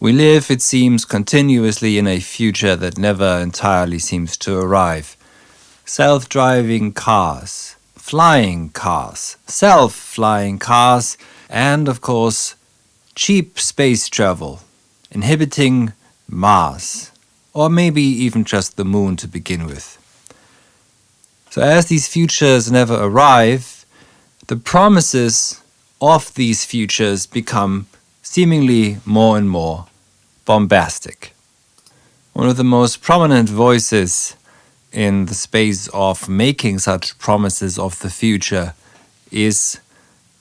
We live, it seems, continuously in a future that never entirely seems to arrive. Self-driving cars, flying cars, self-flying cars, and of course, cheap space travel, inhabiting Mars, or maybe even just the moon to begin with. So as these futures never arrive, the promises of these futures become seemingly more and more bombastic. One of the most prominent voices in the space of making such promises of the future is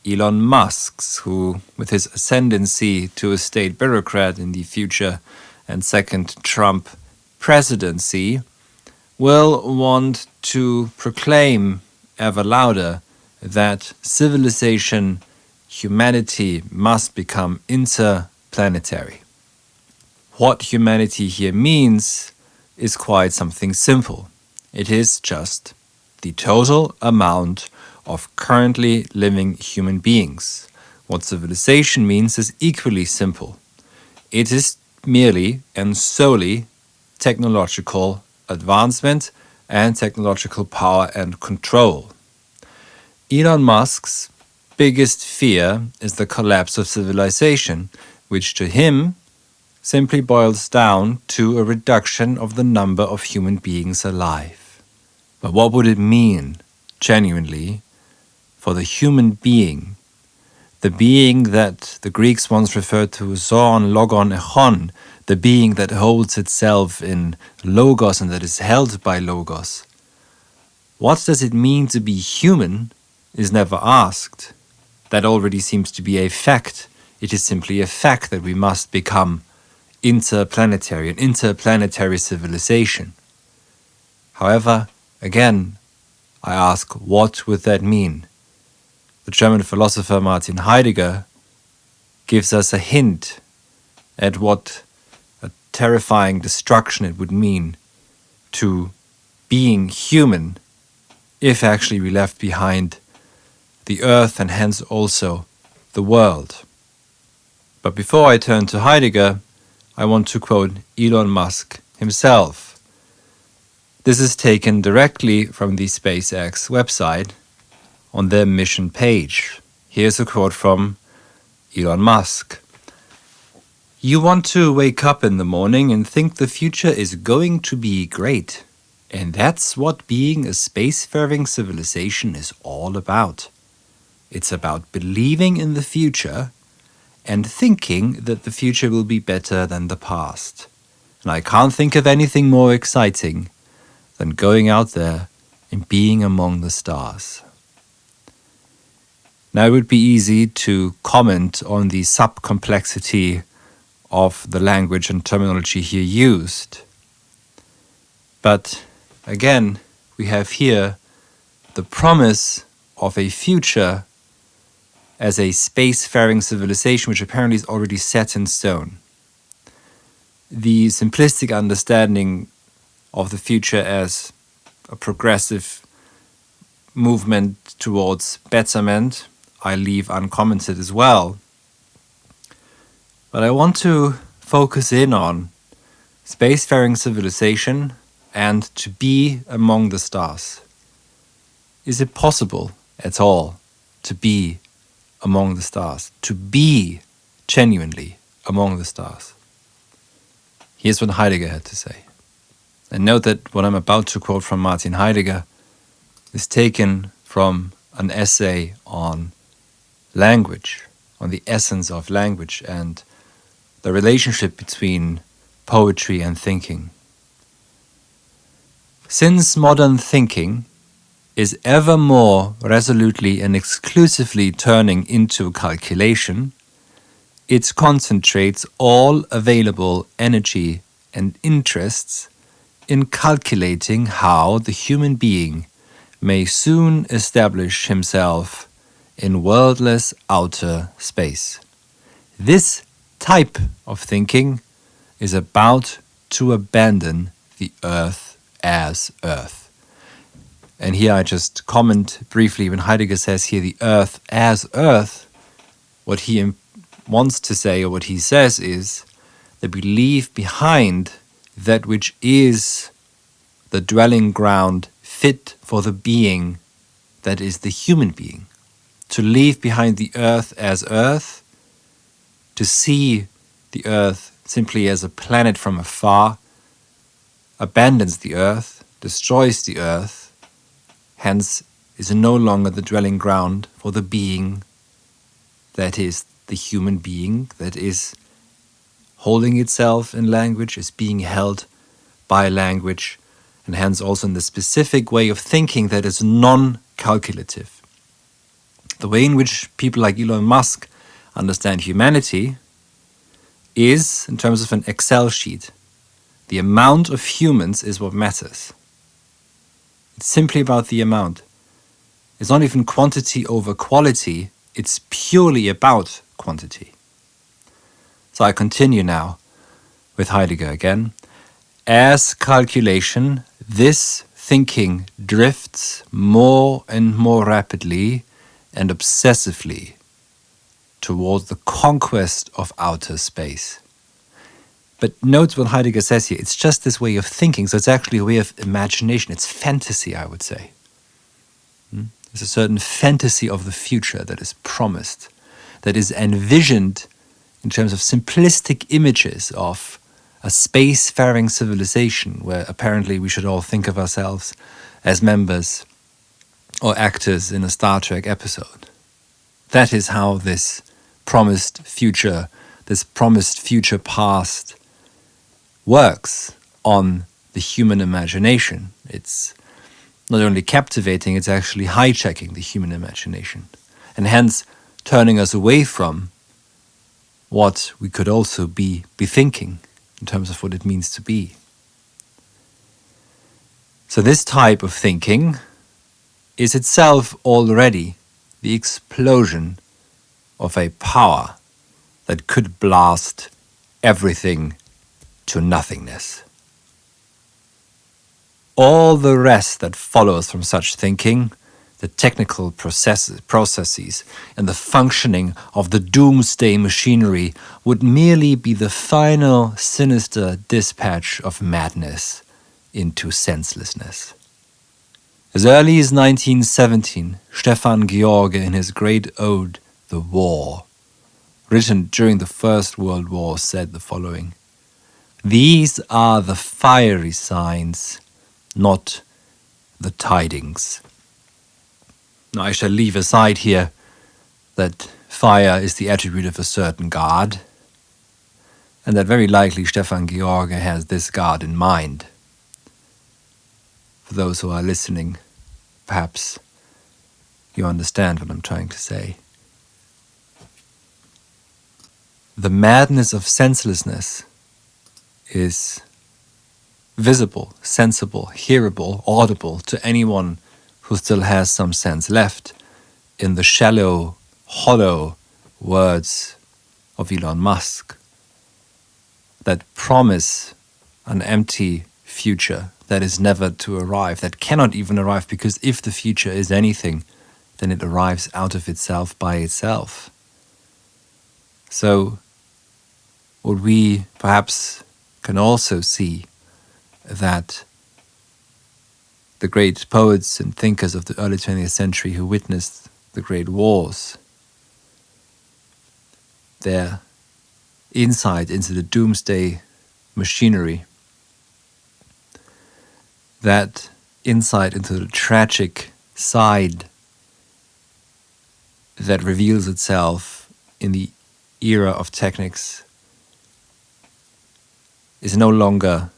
Elon Musk, who, with his ascendancy to a state bureaucrat in the future and second Trump presidency, will want to proclaim ever louder that civilization, humanity must become interplanetary. What humanity here means is quite something simple. It is just the total amount of currently living human beings. What civilization means is equally simple. It is merely and solely technological advancement and technological power and control. Elon Musk's biggest fear is the collapse of civilization, which to him simply boils down to a reduction of the number of human beings alive. But what would it mean, genuinely, for the human being, the being that the Greeks once referred to as zoon, logon, echon, the being that holds itself in logos and that is held by logos? What does it mean to be human is never asked. That already seems to be a fact. It is simply a fact that we must become interplanetary, an interplanetary civilization. However, again, I ask, what would that mean? The German philosopher Martin Heidegger gives us a hint at what a terrifying destruction it would mean to being human if actually we left behind the earth and hence also the world. But before I turn to Heidegger, I want to quote Elon Musk himself. This is taken directly from the SpaceX website on their mission page. Here's a quote from Elon Musk. "You want to wake up in the morning and think the future is going to be great. And that's what being a spacefaring civilization is all about. It's about believing in the future and thinking that the future will be better than the past. And I can't think of anything more exciting than going out there and being among the stars." Now, it would be easy to comment on the subcomplexity of the language and terminology here used. But again, we have here the promise of a future as a spacefaring civilization, which apparently is already set in stone. The simplistic understanding of the future as a progressive movement towards betterment, I leave uncommented as well. But I want to focus in on spacefaring civilization and to be among the stars. Is it possible at all to be among the stars, to be genuinely among the stars? Here's what Heidegger had to say. And note that what I'm about to quote from Martin Heidegger is taken from an essay on language, on the essence of language and the relationship between poetry and thinking. "Since modern thinking is ever more resolutely and exclusively turning into calculation, it concentrates all available energy and interests in calculating how the human being may soon establish himself in worldless outer space. This type of thinking is about to abandon the earth as earth." And here I just comment briefly when Heidegger says here the earth as earth, what he wants to say or what he says is that we leave behind that which is the dwelling ground fit for the being that is the human being. To leave behind the earth as earth, to see the earth simply as a planet from afar, abandons the earth, destroys the earth, hence is no longer the dwelling ground for the being that is the human being, that is holding itself in language, is being held by language, and hence also in the specific way of thinking that is non-calculative. The way in which people like Elon Musk understand humanity is in terms of an Excel sheet. The amount of humans is what matters. It's simply about the amount. It's not even quantity over quality, it's purely about quantity. So I continue now with Heidegger again. As calculation, this thinking drifts more and more rapidly and obsessively toward the conquest of outer space. But note what Heidegger says here. It's just this way of thinking, so it's actually a way of imagination. It's fantasy, I would say. There's a certain fantasy of the future that is promised, that is envisioned in terms of simplistic images of a spacefaring civilization where apparently we should all think of ourselves as members or actors in a Star Trek episode. That is how this promised future past works on the human imagination. It's not only captivating, it's actually hijacking the human imagination, and hence turning us away from what we could also be thinking in terms of what it means to be. So this type of thinking is itself already the explosion of a power that could blast everything to nothingness. All the rest that follows from such thinking, the technical processes and the functioning of the doomsday machinery, would merely be the final sinister dispatch of madness into senselessness. As early as 1917, Stefan George, in his great ode, The War, written during the First World War, said the following: "These are the fiery signs, not the tidings." Now I shall leave aside here that fire is the attribute of a certain god, and that very likely Stefan George has this god in mind. For those who are listening, perhaps you understand what I'm trying to say. The madness of senselessness is visible, sensible, hearable, audible to anyone who still has some sense left in the shallow, hollow words of Elon Musk that promise an empty future that is never to arrive, that cannot even arrive, because if the future is anything, then it arrives out of itself by itself. So, what we perhaps can also see that the great poets and thinkers of the early 20th century who witnessed the great wars, their insight into the doomsday machinery, that insight into the tragic side that reveals itself in the era of technics, is no longer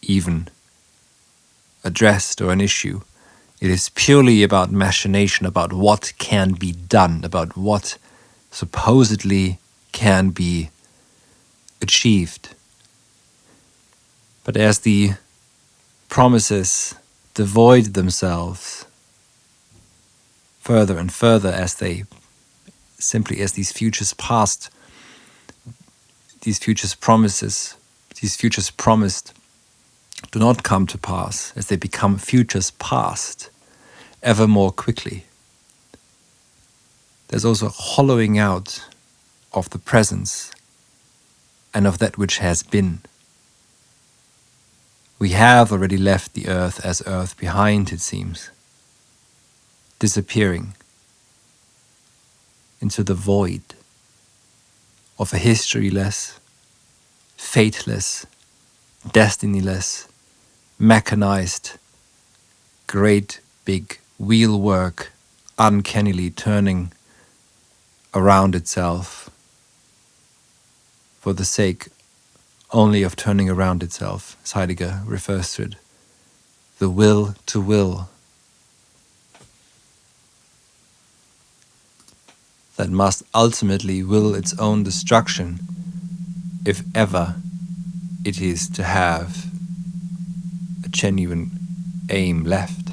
even addressed or an issue. It is purely about machination, about what can be done, about what supposedly can be achieved. But as the promises devoid themselves further and further, as these futures promised do not come to pass, as they become futures past ever more quickly, there's also a hollowing out of the presence and of that which has been. We have already left the earth as earth behind, it seems, disappearing into the void of a historyless, fateless, destinyless, mechanized, great big wheelwork uncannily turning around itself for the sake only of turning around itself, as Heidegger refers to it. The will to will that must ultimately will its own destruction if ever it is to have a genuine aim left.